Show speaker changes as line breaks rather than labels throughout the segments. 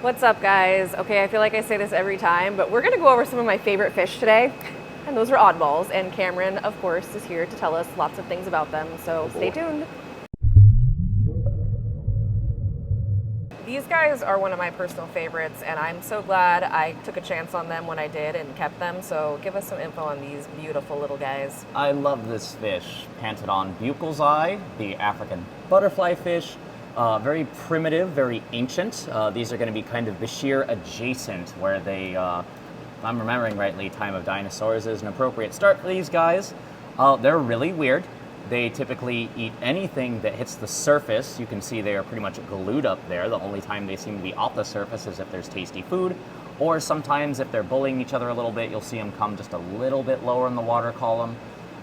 What's up, guys? Okay, I feel like I say this every time, but we're gonna go over some of my favorite fish today, and those are oddballs, and Cameron, of course, is here to tell us lots of things about them, so stay tuned. These guys are one of my personal favorites, and I'm so glad I took a chance on them when I did and kept them, so give us some info on these beautiful little guys.
I love this fish, Pantodon buckal's eye, the African butterfly fish. Very primitive, very ancient. These are going to be kind of Bashir adjacent, where they, if I'm remembering rightly, time of dinosaurs is an appropriate start for these guys. They're really weird. They typically eat anything that hits the surface. You can see they are pretty much glued up there. The only time they seem to be off the surface is if there's tasty food, or sometimes if they're bullying each other a little bit, you'll see them come just a little bit lower in the water column.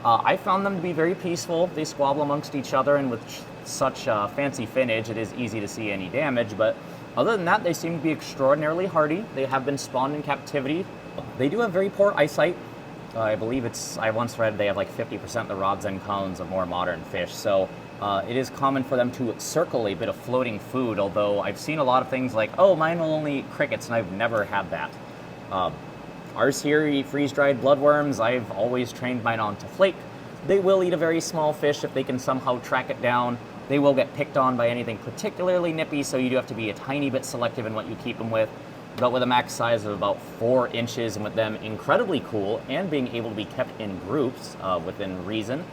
I found them to be very peaceful. They squabble amongst each other, and with such fancy finnage, it is easy to see any damage, but other than that, they seem to be extraordinarily hardy. They have been spawned in captivity. They do have very poor eyesight. I believe I once read they have like 50% of the rods and cones of more modern fish, so it is common for them to circle a bit of floating food, although I've seen a lot of things like, oh, mine will only eat crickets, and I've never had that. Ours here eat freeze-dried bloodworms. I've always trained mine on to flake. They will eat a very small fish if they can somehow track it down. They will get picked on by anything particularly nippy, so you do have to be a tiny bit selective in what you keep them with. But with a max size of about 4 inches, and with them incredibly cool and being able to be kept in groups within reason,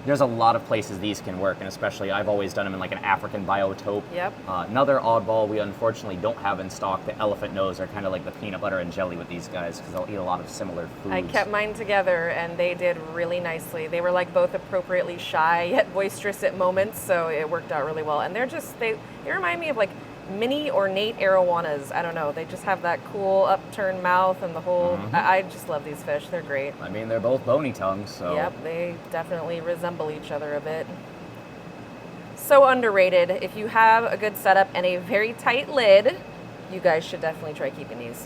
there's a lot of places these can work, and especially I've always done them in like an African biotope.
Yep.
Another oddball we unfortunately don't have in stock, the elephant nose, are kind of like the peanut butter and jelly with these guys because they'll eat a lot of similar foods.
I kept mine together, and they did really nicely. They were like both appropriately shy yet boisterous at moments, so it worked out really well. And they remind me of like mini ornate arowanas. I don't know, they just have that cool upturned mouth and the whole, I just love these fish. They're great.
I mean, they're both bony tongues, so.
Yep, they definitely resemble each other a bit. So underrated. If you have a good setup and a very tight lid, you guys should definitely try keeping these.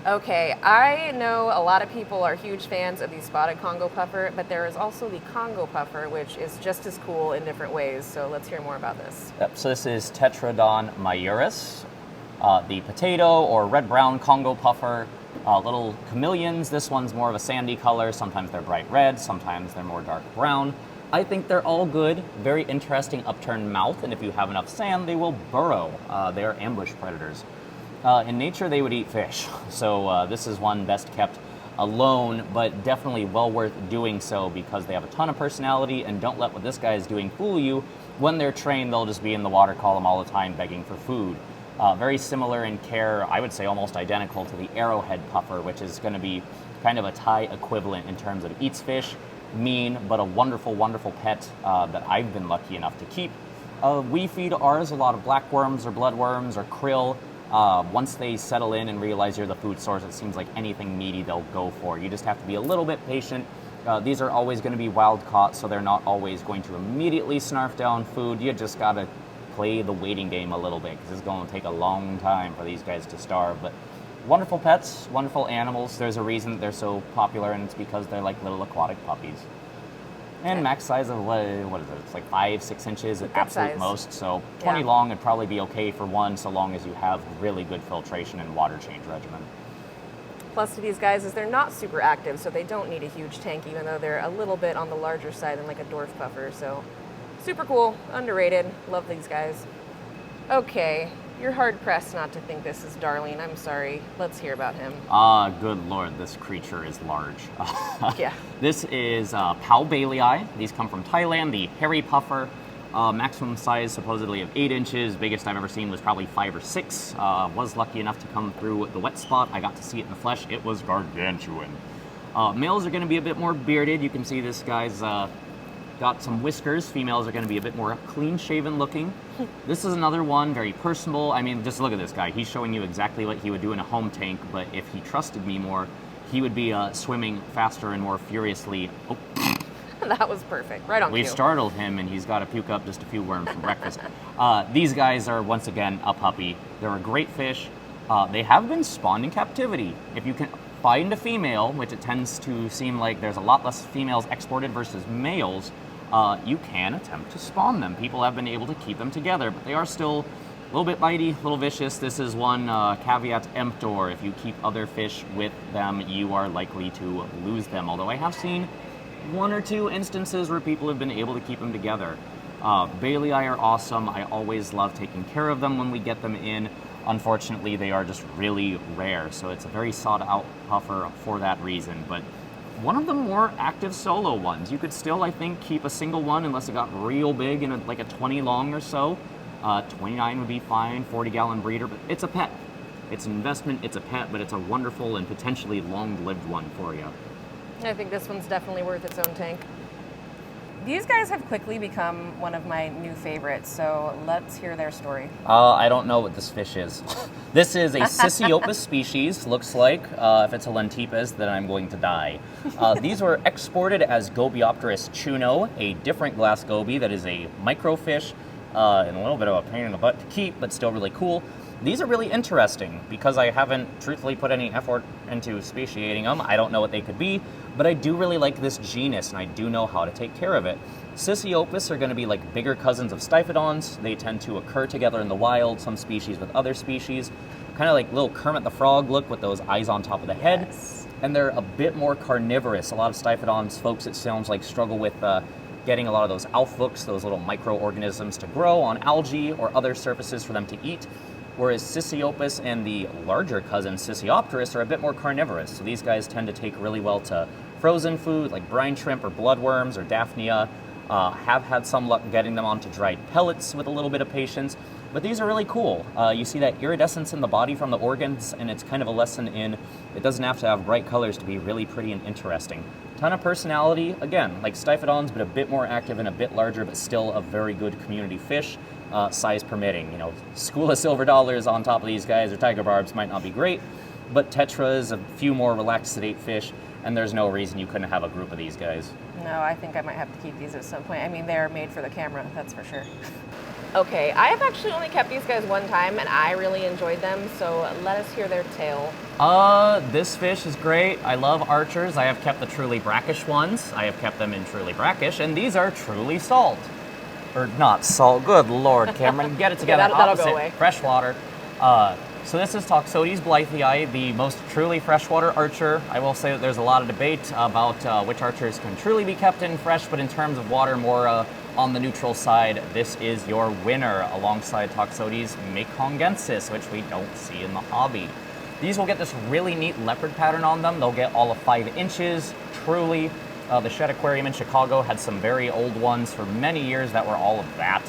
Okay, I know a lot of people are huge fans of the spotted Congo Puffer, but there is also the Congo Puffer, which is just as cool in different ways. So let's hear more about this.
Yep, so this is Tetradon maiuris, the potato or red-brown Congo Puffer. Little chameleons. This one's more of a sandy color. Sometimes they're bright red, sometimes they're more dark brown. I think they're all good. Very interesting upturned mouth, and if you have enough sand, they will burrow. They are ambush predators. In nature, they would eat fish, so this is one best kept alone, but definitely well worth doing so because they have a ton of personality, and don't let what this guy is doing fool you. When they're trained, they'll just be in the water column all the time begging for food. Very similar in care, I would say almost identical to the arrowhead puffer, which is going to be kind of a Thai equivalent in terms of eats fish, mean, but a wonderful, wonderful pet that I've been lucky enough to keep. We feed ours a lot of blackworms or bloodworms or krill. Once they settle in and realize you're the food source, it seems like anything meaty they'll go for. You just have to be a little bit patient. These are always going to be wild caught, so they're not always going to immediately snarf down food. You just got to play the waiting game a little bit because it's going to take a long time for these guys to starve. But wonderful pets, wonderful animals. There's a reason they're so popular, and it's because they're like little aquatic puppies. And max size of, what is it? It's like 5-6 inches at absolute
size.
most. So 20 long would probably be okay for one, so long as you have really good filtration and water change regimen.
Plus to these guys is they're not super active, so they don't need a huge tank, even though they're a little bit on the larger side than like a dwarf puffer. So super cool, underrated. Love these guys. Okay, you're hard pressed not to think this is Darlene. I'm sorry. Let's hear about him.
Good lord, this creature is large.
Yeah.
This is Pau Bailey. These come from Thailand, the Hary Puffer. Maximum size supposedly of 8 inches. Biggest I've ever seen was probably 5 or 6. Was lucky enough to come through the wet spot. I got to see it in the flesh. It was gargantuan. Males are going to be a bit more bearded. You can see this guy's got some whiskers. Females are going to be a bit more clean-shaven looking. This is another one, very personable. I mean, just look at this guy. He's showing you exactly what he would do in a home tank, but if he trusted me more, he would be swimming faster and more furiously. Oh.
That was perfect. Right on cue.
We've startled him, and he's got to puke up just a few worms for breakfast. These guys are, once again, a puppy. They're a great fish. They have been spawned in captivity. If you can find a female, which it tends to seem like there's a lot less females exported versus males, you can attempt to spawn them. People have been able to keep them together, but they are still little bit bitey, a little vicious. This is one caveat emptor. If you keep other fish with them, you are likely to lose them. Although I have seen one or two instances where people have been able to keep them together. Bailey are awesome. I always love taking care of them when we get them in. Unfortunately, they are just really rare, so it's a very sought-out puffer for that reason. But one of the more active solo ones. You could still, I think, keep a single one unless it got real big and like a 20 long or so. 29 would be fine, 40-gallon breeder, but it's a pet. It's an investment, it's a pet, but it's a wonderful and potentially long-lived one for you.
I think this one's definitely worth its own tank. These guys have quickly become one of my new favorites, so let's hear their story.
I don't know what this fish is. This is a Sisiopus species, looks like. If it's a Lentipes, then I'm going to die. These were exported as Gobiopteris chuno, a different glass goby that is a microfish, and a little bit of a pain in the butt to keep, but still really cool. These are really interesting because I haven't truthfully put any effort into speciating them. I don't know what they could be, but I do really like this genus and I do know how to take care of it. Sisiopus are going to be like bigger cousins of Stiphodons. They tend to occur together in the wild, some species with other species. Kind of like little Kermit the Frog look with those eyes on top of the head.
Yes.
And they're a bit more carnivorous. A lot of Stiphodons folks, it sounds like, struggle with getting a lot of those aufwuchs, those little microorganisms, to grow on algae or other surfaces for them to eat. Whereas Sisiopus and the larger cousin Sisiopteris are a bit more carnivorous. So these guys tend to take really well to frozen food like brine shrimp or bloodworms or Daphnia. Have had some luck getting them onto dried pellets with a little bit of patience. But these are really cool. You see that iridescence in the body from the organs, and it's kind of a lesson in it doesn't have to have bright colors to be really pretty and interesting. Ton of personality, again, like Stiphodons, but a bit more active and a bit larger, but still a very good community fish. Size permitting. You know, school of silver dollars on top of these guys or tiger barbs might not be great, but tetras, a few more relaxed sedate fish, and there's no reason you couldn't have a group of these guys.
No, I think I might have to keep these at some point. I mean, they're made for the camera, that's for sure. Okay, I have actually only kept these guys one time and I really enjoyed them, so let us hear their tale.
This fish is great. I love archers. I have kept the truly brackish ones. I have kept them in truly brackish, and these are truly salt. Or not salt. Good Lord, Cameron, get it together.
Yeah, that'll go away.
Freshwater. So this is Toxotes blythii, the most truly freshwater archer. I will say that there's a lot of debate about which archers can truly be kept in fresh, but in terms of water, more on the neutral side, this is your winner alongside Toxotes mekongensis, which we don't see in the hobby. These will get this really neat leopard pattern on them. They'll get all of 5 inches, truly. The Shed Aquarium in Chicago had some very old ones for many years that were all of that.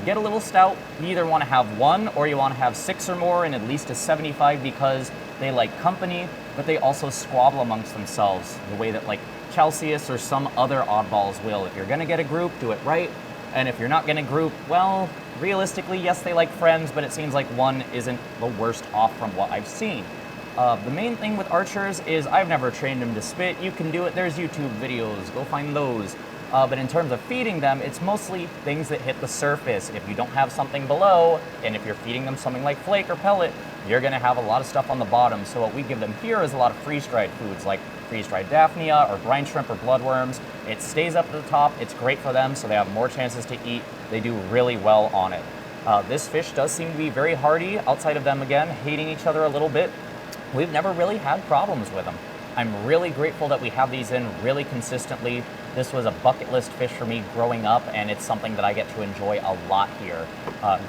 Get a little stout. You either want to have 1 or you want to have 6 or more and at least a 75 because they like company, but they also squabble amongst themselves the way that like Chalceus or some other oddballs will. If you're going to get a group, do it right. And if you're not going to group, well, realistically, yes, they like friends, but it seems like one isn't the worst off from what I've seen. The main thing with archers is I've never trained them to spit. You can do it. There's YouTube videos. Go find those. But in terms of feeding them, it's mostly things that hit the surface. If you don't have something below, and if you're feeding them something like flake or pellet, you're going to have a lot of stuff on the bottom. So what we give them here is a lot of freeze-dried foods like freeze-dried Daphnia or brine shrimp or bloodworms. It stays up at the top. It's great for them, so they have more chances to eat. They do really well on it. This fish does seem to be very hardy, outside of them, again, hating each other a little bit. We've never really had problems with them. I'm really grateful that we have these in really consistently. This was a bucket list fish for me growing up, and it's something that I get to enjoy a lot here.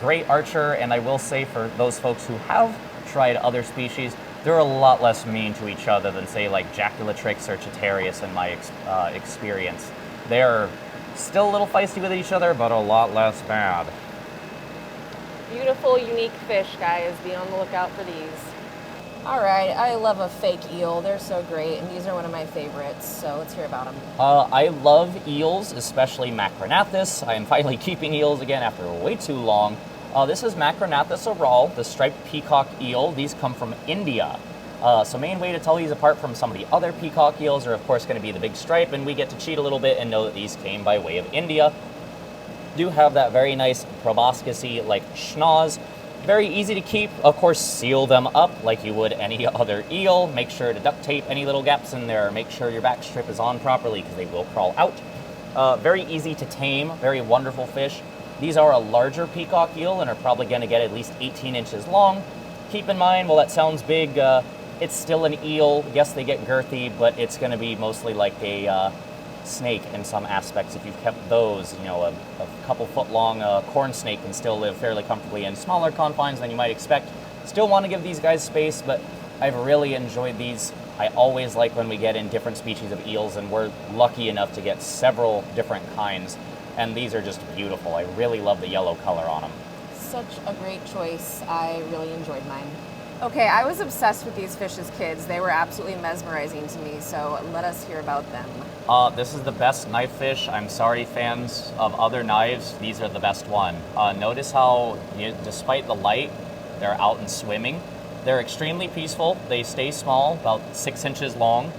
Great archer, and I will say for those folks who have tried other species, they're a lot less mean to each other than, say, like Jaculatrix or Chitarius in my experience. They're still a little feisty with each other, but a lot less bad.
Beautiful, unique fish, guys. Be on the lookout for these. All right, I love a fake eel. They're so great, and these are one of my favorites, so let's hear about them.
I love eels, especially Macronathus. I am finally keeping eels again after way too long. This is Macronathus oral, the striped peacock eel. These come from India. So main way to tell these apart from some of the other peacock eels are, of course, going to be the big stripe, and we get to cheat a little bit and know that these came by way of India. Do have that very nice proboscis-y like schnoz. Very easy to keep. Of course, seal them up like you would any other eel. Make sure to duct tape any little gaps in there. Make sure your back strip is on properly because they will crawl out. Very easy to tame. Very wonderful fish. These are a larger peacock eel and are probably going to get at least 18 inches long. Keep in mind, well, that sounds big, it's still an eel. Yes, they get girthy, but it's going to be mostly like a snake in some aspects. If you've kept those, you know, a couple foot long corn snake can still live fairly comfortably in smaller confines than you might expect. Still want to give these guys space, but I've really enjoyed these. I always like when we get in different species of eels, and we're lucky enough to get several different kinds. And these are just beautiful. I really love the yellow color on them.
Such a great choice. I really enjoyed mine. Okay, I was obsessed with these fish as kids. They were absolutely mesmerizing to me, so let us hear about them.
This is the best knife fish. I'm sorry, fans of other knives, these are the best one. Notice how, despite the light, they're out and swimming. They're extremely peaceful. They stay small, about 6 inches long,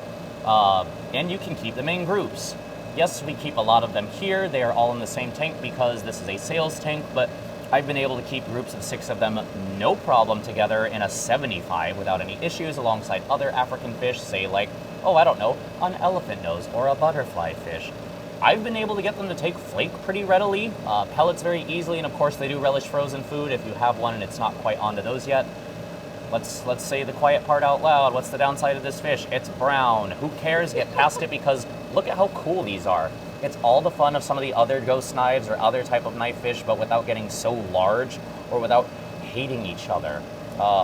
and you can keep them in groups. Yes, we keep a lot of them here. They are all in the same tank because this is a sales tank, but I've been able to keep groups of 6 of them no problem together in a 75 without any issues alongside other African fish, say like, oh, I don't know, an elephant nose or a butterfly fish. I've been able to get them to take flake pretty readily, pellets very easily, and of course they do relish frozen food if you have one and it's not quite onto those yet. Let's say the quiet part out loud. What's the downside of this fish? It's brown. Who cares? Get past it because look at how cool these are. It's all the fun of some of the other ghost knives or other type of knife fish, but without getting so large or without hating each other.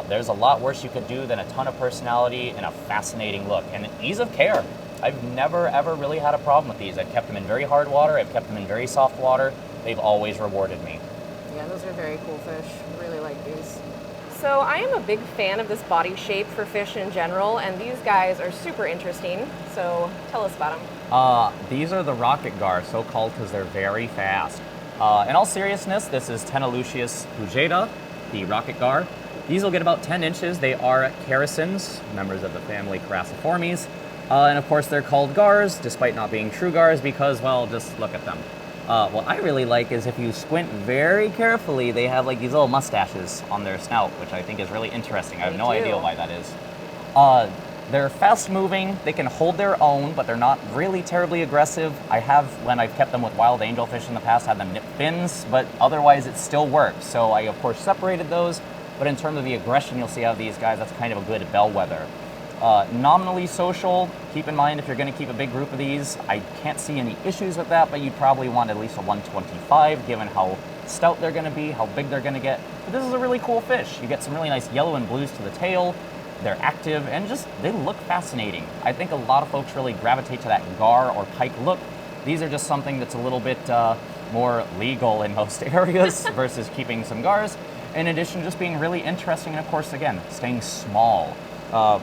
There's a lot worse you could do than a ton of personality and a fascinating look and ease of care. I've never ever really had a problem with these. I've kept them in very hard water. I've kept them in very soft water. They've always rewarded me.
Yeah, those are very cool fish. Really like these. So I am a big fan of this body shape for fish in general, and these guys are super interesting. So tell us about them.
These are the rocket gar, so called because they're very fast. In all seriousness, this is Tenelucius pujeda, the rocket gar. These will get about 10 inches. They are characins, members of the family Crassiformes. And of course they're called gars, despite not being true gars, because, well, just look at them. What I really like is if you squint very carefully, they have like these little mustaches on their snout, which I think is really interesting. I have no idea why that is. They're fast moving, they can hold their own, but they're not really terribly aggressive. I have, when I've kept them with wild angelfish in the past, had them nip fins, but otherwise it still works. So I of course separated those, but in terms of the aggression you'll see out of these guys, that's kind of a good bellwether. Nominally social, keep in mind if you're going to keep a big group of these, I can't see any issues with that, but you'd probably want at least a 125 given how stout they're going to be, how big they're going to get. But this is a really cool fish. You get some really nice yellow and blues to the tail, they're active, and just, they look fascinating. I think a lot of folks really gravitate to that gar or pike look. These are just something that's a little bit more legal in most areas versus keeping some gars. In addition, just being really interesting, and of course, again, staying small.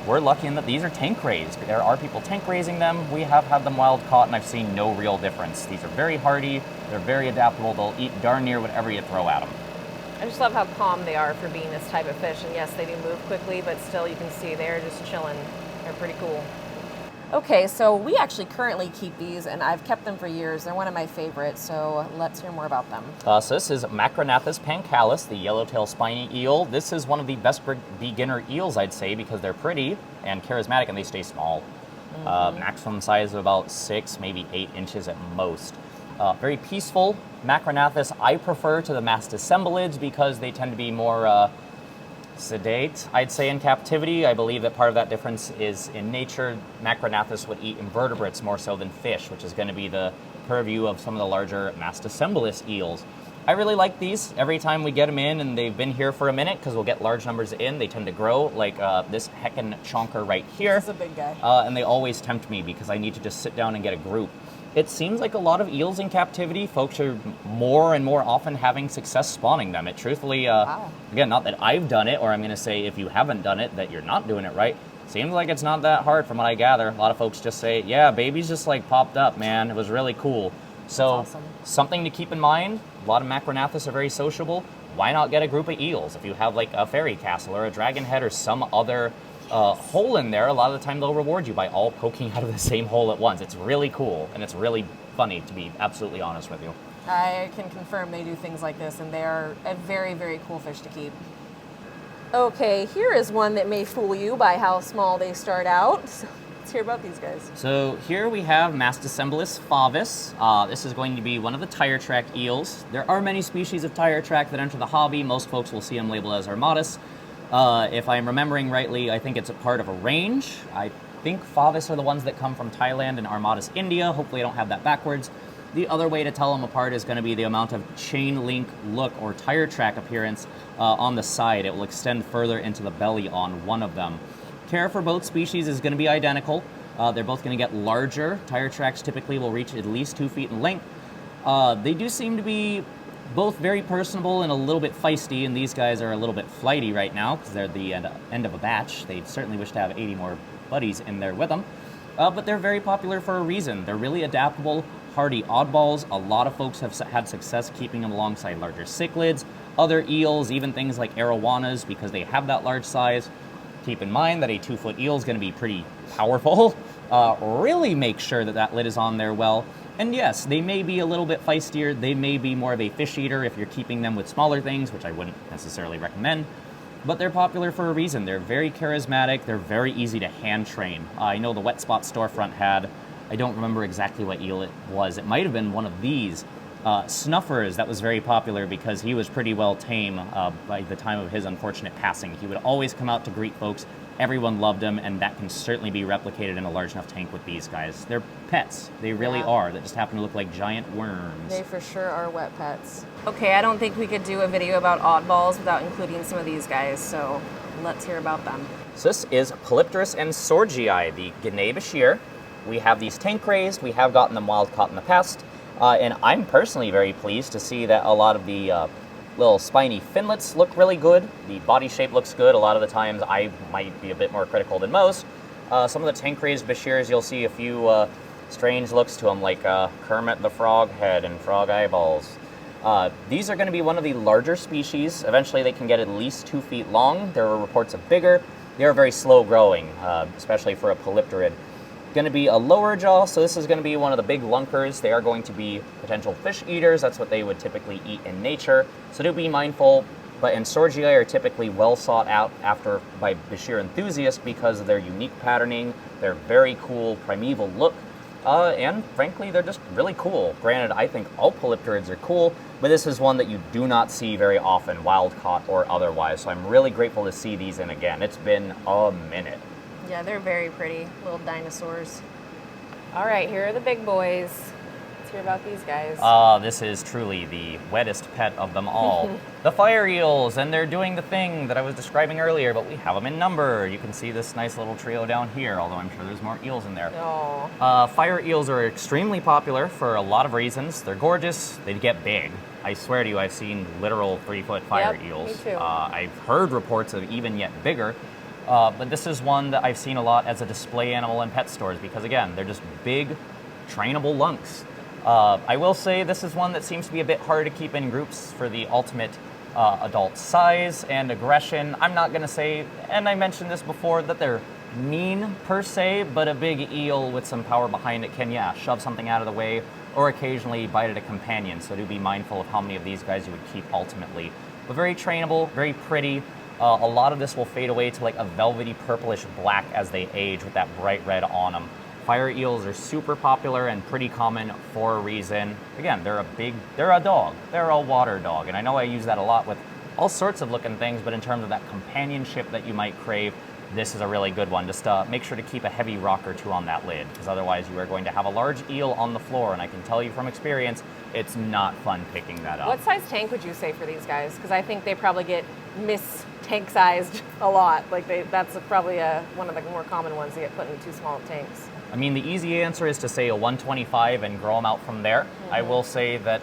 We're lucky in that these are tank raised. There are people tank raising them. We have had them wild caught and I've seen no real difference. These are very hardy, they're very adaptable, they'll eat darn near whatever you throw at them.
I just love how calm they are for being this type of fish. And yes, they do move quickly, but still you can see they're just chilling. They're pretty cool. Okay, so we actually currently keep these, and I've kept them for years. They're one of my favorites, so let's hear more about them.
So this is Macronathus pancalis, the yellowtail spiny eel. This is one of the best beginner eels, I'd say, because they're pretty and charismatic, and they stay small. Maximum size of about 6, maybe 8 inches at most. Very peaceful. Macronathus I prefer to the masticembalids because they tend to be more sedate, I'd say, in captivity. I believe that part of that difference is in nature. Macronathus would eat invertebrates more so than fish, which is going to be the purview of some of the larger masticembalist eels. I really like these. Every time we get them in and they've been here for a minute, because we'll get large numbers in, they tend to grow, like this heckin' chonker right here.
This is a big guy.
And they always tempt me because I need to just sit down and get a group. It seems like a lot of eels in captivity, folks are more and more often having success spawning them. It truthfully, again, not that I've done it, or I'm going to say if you haven't done it, that you're not doing it right. Seems like it's not that hard from what I gather. A lot of folks just say, yeah, babies just like popped up, man. It was really cool. So
awesome.
Something to keep in mind, a lot of Macronathus are very sociable. Why not get a group of eels? If you have like a fairy castle or a dragon head or some other hole in there, a lot of the time they'll reward you by all poking out of the same hole at once. It's really cool, and it's really funny, to be absolutely honest with you.
I can confirm they do things like this, and they are a very, very cool fish to keep. Okay, here is one that may fool you by how small they start out. It's Let's hear about these guys.
So here we have Masticembulus favis. This is going to be one of the Tiretrack eels. There are many species of Tiretrack that enter the hobby. Most folks will see them labeled as armatus. If I'm remembering rightly, I think it's a part of a range. I think favis are the ones that come from Thailand and armatus India. Hopefully I don't have that backwards. The other way to tell them apart is going to be the amount of chain link look or tire track appearance on the side. It will extend further into the belly on one of them. Care for both species is going to be identical. They're both going to get larger. Tire tracks typically will reach at least 2 feet in length. They do seem to be both very personable and a little bit feisty, and these guys are a little bit flighty right now because they're the end of a batch. They certainly wish to have 80 more buddies in there with them. But they're very popular for a reason. They're really adaptable, hardy oddballs. A lot of folks have had success keeping them alongside larger cichlids, other eels, even things like arowanas because they have that large size. Keep in mind that a 2-foot eel is going to be pretty powerful. Really make sure that that lid is on there well. And yes, they may be a little bit feistier. They may be more of a fish eater if you're keeping them with smaller things, which I wouldn't necessarily recommend. But they're popular for a reason. They're very charismatic. They're very easy to hand train. I know the Wet Spot storefront had, I don't remember exactly what eel it was. It might have been one of these. Snuffers, that was very popular because he was pretty well tame by the time of his unfortunate passing. He would always come out to greet folks. Everyone loved him, and that can certainly be replicated in a large enough tank with these guys. They're pets. They really are. They just happen to look like giant worms.
They for sure are wet pets. Okay, I don't think we could do a video about oddballs without including some of these guys, so let's hear about them.
So this is Pteris Sorgi, the Guinea Bashir. We have these tank raised. We have gotten them wild caught in the past. And I'm personally very pleased to see that a lot of the little spiny finlets look really good. The body shape looks good. A lot of the times I might be a bit more critical than most. Some of the tank raised Bashirs, you'll see a few strange looks to them, like Kermit the Frog head and frog eyeballs. These are going to be one of the larger species. Eventually they can get at least 2 feet long. There are reports of bigger. They are very slow growing, especially for a polypterid. Going to be a lower jaw, so this is going to be one of the big lunkers. They are going to be potential fish eaters. That's what they would typically eat in nature. So do be mindful. But Sorgi are typically well sought out after by Bashir enthusiasts because of their unique patterning, their very cool primeval look, and frankly, they're just really cool. Granted, I think all polypterids are cool, but this is one that you do not see very often, wild caught or otherwise. So I'm really grateful to see these in again. It's been a minute.
Yeah, they're very pretty, little dinosaurs. All right, here are the big boys. Let's hear about these guys.
This is truly the wettest pet of them all. The fire eels, and they're doing the thing that I was describing earlier, but we have them in number. You can see this nice little trio down here, although I'm sure there's more eels in there.
Oh.
Fire eels are extremely popular for a lot of reasons. They're gorgeous, they get big. I swear to you, I've seen literal 3-foot fire eels.
Me too.
I've heard reports of even yet bigger. But this is one that I've seen a lot as a display animal in pet stores because, again, they're just big, trainable lunks. I will say this is one that seems to be a bit harder to keep in groups for the ultimate adult size and aggression. I'm not going to say, and I mentioned this before, that they're mean per se, but a big eel with some power behind it can, shove something out of the way or occasionally bite at a companion. So do be mindful of how many of these guys you would keep ultimately. But very trainable, very pretty. A lot of this will fade away to like a velvety purplish black as they age with that bright red on them. Fire eels are super popular and pretty common for a reason. Again, they're a dog. They're a water dog. And I know I use that a lot with all sorts of looking things, but in terms of that companionship that you might crave, this is a really good one. Just make sure to keep a heavy rock or two on that lid, because otherwise you are going to have a large eel on the floor, and I can tell you from experience, it's not fun picking that up.
What size tank would you say for these guys? Because I think they probably get tank-sized a lot. Like that's probably one of the more common ones to get put in too small of tanks.
I mean, the easy answer is to say a 125 and grow them out from there. I will say that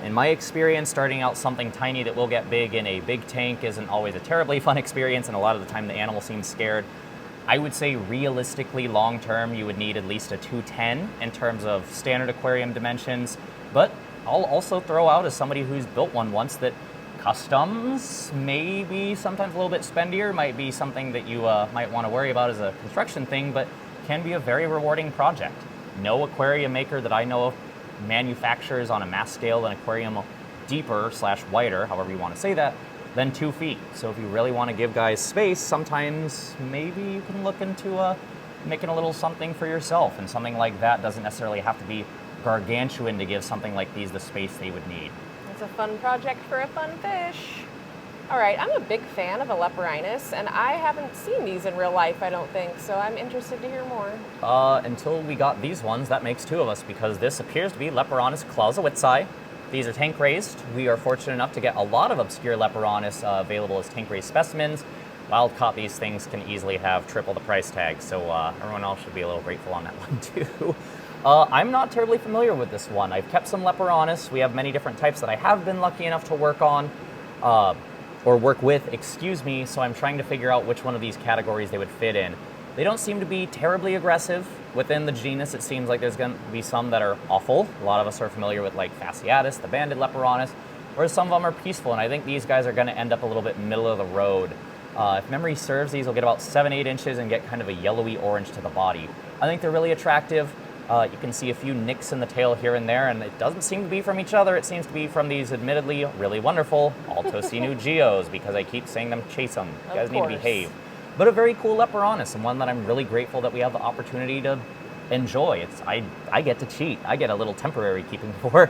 in my experience, starting out something tiny that will get big in a big tank isn't always a terribly fun experience, and a lot of the time the animal seems scared. I would say realistically, long term, you would need at least a 210 in terms of standard aquarium dimensions. But I'll also throw out, as somebody who's built one once, that customs, maybe sometimes a little bit spendier, might be something that you might want to worry about as a construction thing, but can be a very rewarding project. No aquarium maker that I know of manufactures on a mass scale an aquarium deeper / wider, however you want to say that, than 2 feet. So if you really want to give guys space, sometimes maybe you can look into making a little something for yourself. And something like that doesn't necessarily have to be gargantuan to give something like these the space they would need.
It's a fun project for a fun fish. All right, I'm a big fan of a Leprinus, and I haven't seen these in real life, I don't think, so I'm interested to hear more.
Until we got these ones, that makes two of us, because this appears to be Leprinus clausa. These are tank raised. We are fortunate enough to get a lot of obscure Leprinus available as tank raised specimens. Wild caught, these things can easily have triple the price tag, so everyone else should be a little grateful on that one too. I'm not terribly familiar with this one. I've kept some Leprinus. We have many different types that I have been lucky enough to work on, or work with, excuse me, so I'm trying to figure out which one of these categories they would fit in. They don't seem to be terribly aggressive. Within the genus, it seems like there's going to be some that are awful. A lot of us are familiar with like Fasciatus, the banded Leprinus, whereas some of them are peaceful, and I think these guys are going to end up a little bit middle of the road. If memory serves, these will get about 7-8 inches and get kind of a yellowy orange to the body. I think they're really attractive. You can see a few nicks in the tail here and there, and it doesn't seem to be from each other. It seems to be from these admittedly really wonderful Altocenu geos, because I keep saying them, chase them. You guys need to behave. But a very cool Leprinus, and one that I'm really grateful that we have the opportunity to enjoy. I get to cheat. I get a little temporary keeping before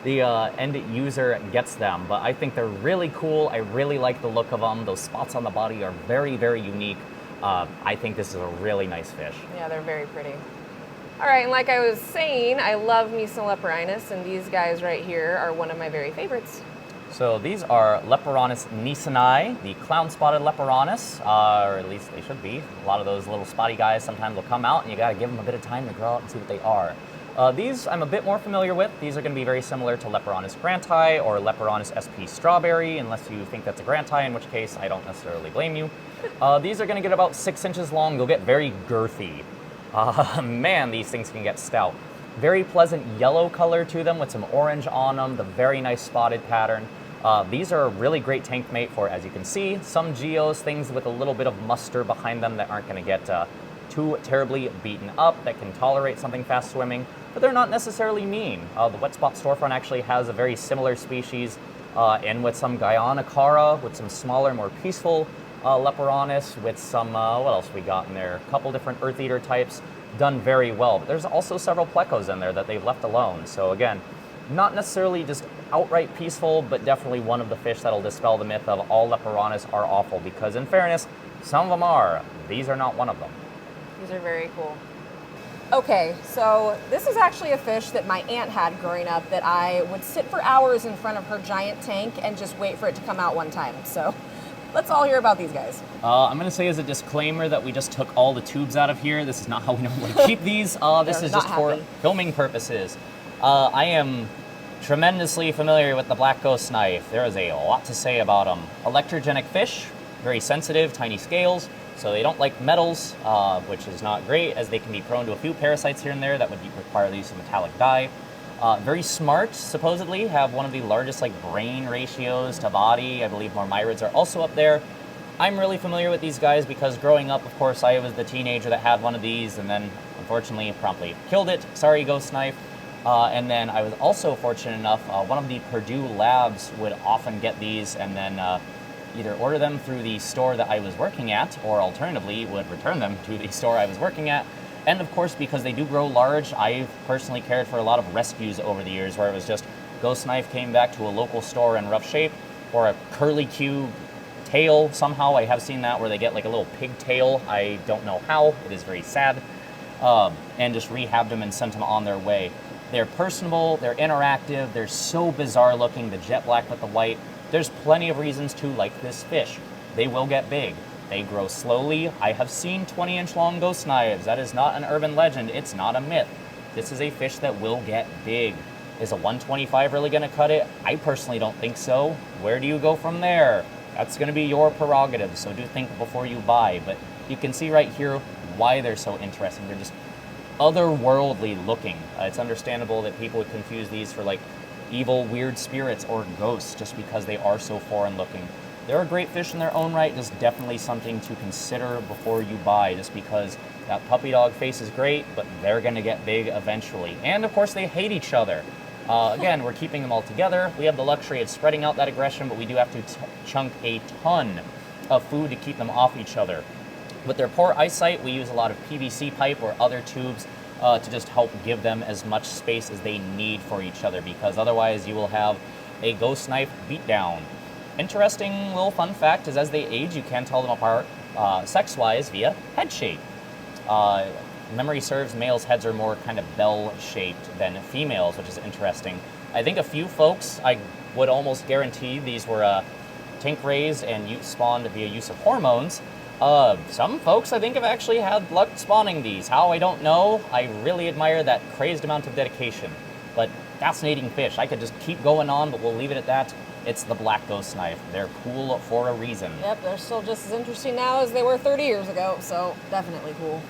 the end user gets them. But I think they're really cool. I really like the look of them. Those spots on the body are very, very unique. I think this is a really nice fish.
Yeah, they're very pretty. All right, and like I was saying, I love me some Leprinus, and these guys right here are one of my very favorites.
So these are Leprinus nissani, the clown-spotted Leprinus, or at least they should be. A lot of those little spotty guys sometimes will come out, and you got to give them a bit of time to grow out and see what they are. These I'm a bit more familiar with. These are going to be very similar to Leprinus granti or Leprinus sp strawberry, unless you think that's a granti, in which case I don't necessarily blame you. These are going to get about 6 inches long. They'll get very girthy. Man, these things can get stout. Very pleasant yellow color to them with some orange on them, the very nice spotted pattern. These are a really great tank mate for, as you can see, some geos, things with a little bit of muster behind them that aren't going to get too terribly beaten up, that can tolerate something fast swimming, but they're not necessarily mean. The Wet Spot Storefront actually has a very similar species in with some Guyana with some smaller, more peaceful Leprinus, with some, what else we got in there? A couple different Earth Eater types, done very well. But there's also several plecos in there that they've left alone. So again, not necessarily just outright peaceful, but definitely one of the fish that'll dispel the myth of all Leprinus are awful, because in fairness, some of them are. These are not one of them.
These are very cool. Okay, so this is actually a fish that my aunt had growing up that I would sit for hours in front of her giant tank and just wait for it to come out one time. So let's all hear about these guys.
I'm going to say as a disclaimer that we just took all the tubes out of here. This is not how we normally keep these. This is just for filming purposes. I am tremendously familiar with the black ghost knife. There is a lot to say about them. Electrogenic fish, very sensitive, tiny scales, so they don't like metals, which is not great, as they can be prone to a few parasites here and there that would require the use of metallic dye. Very smart, supposedly, have one of the largest brain ratios to body. I believe Mormyrids are also up there. I'm really familiar with these guys because growing up, of course, I was the teenager that had one of these and then, unfortunately, promptly killed it. Sorry, ghost knife. And then I was also fortunate enough, one of the Purdue labs would often get these and then either order them through the store that I was working at, or alternatively would return them to the store I was working at. And of course, because they do grow large, I've personally cared for a lot of rescues over the years where it was just ghost knife came back to a local store in rough shape, or a curlicue tail somehow. I have seen that where they get like a little pigtail. I don't know how. It is very sad. And just rehabbed them and sent them on their way. They're personable, they're interactive, they're so bizarre looking, the jet black with the white. There's plenty of reasons to like this fish. They will get big. They grow slowly. I have seen 20-inch long ghost knives. That is not an urban legend. It's not a myth. This is a fish that will get big. Is a 125 really going to cut it? I personally don't think so. Where do you go from there? That's going to be your prerogative, so do think before you buy. But you can see right here why they're so interesting. They're just otherworldly looking. It's understandable that people would confuse these for like evil, weird spirits or ghosts just because they are so foreign looking. They're a great fish in their own right, just definitely something to consider before you buy, just because that puppy dog face is great, but they're going to get big eventually. And of course, they hate each other. Again, we're keeping them all together. We have the luxury of spreading out that aggression, but we do have to chunk a ton of food to keep them off each other. With their poor eyesight, we use a lot of PVC pipe or other tubes to just help give them as much space as they need for each other, because otherwise you will have a ghost knife beatdown. Interesting little fun fact is as they age, you can tell them apart sex-wise via head shape. Memory serves, males' heads are more kind of bell-shaped than females, which is interesting. I think a few folks, I would almost guarantee these were tank-raised and spawned via use of hormones. Some folks, I think, have actually had luck spawning these. How, I don't know. I really admire that crazed amount of dedication. But fascinating fish. I could just keep going on, but we'll leave it at that. It's the black ghost knife. They're cool for a reason.
Yep, they're still just as interesting now as they were 30 years ago, so definitely cool.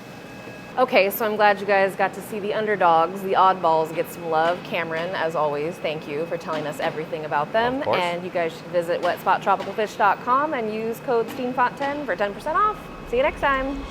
Okay, so I'm glad you guys got to see the underdogs, the oddballs, get some love. Cameron, as always, thank you for telling us everything about them.
Of course.
And you guys should visit wetspotTropicalFish.com and use code Steenfott10 for 10% off. See you next time.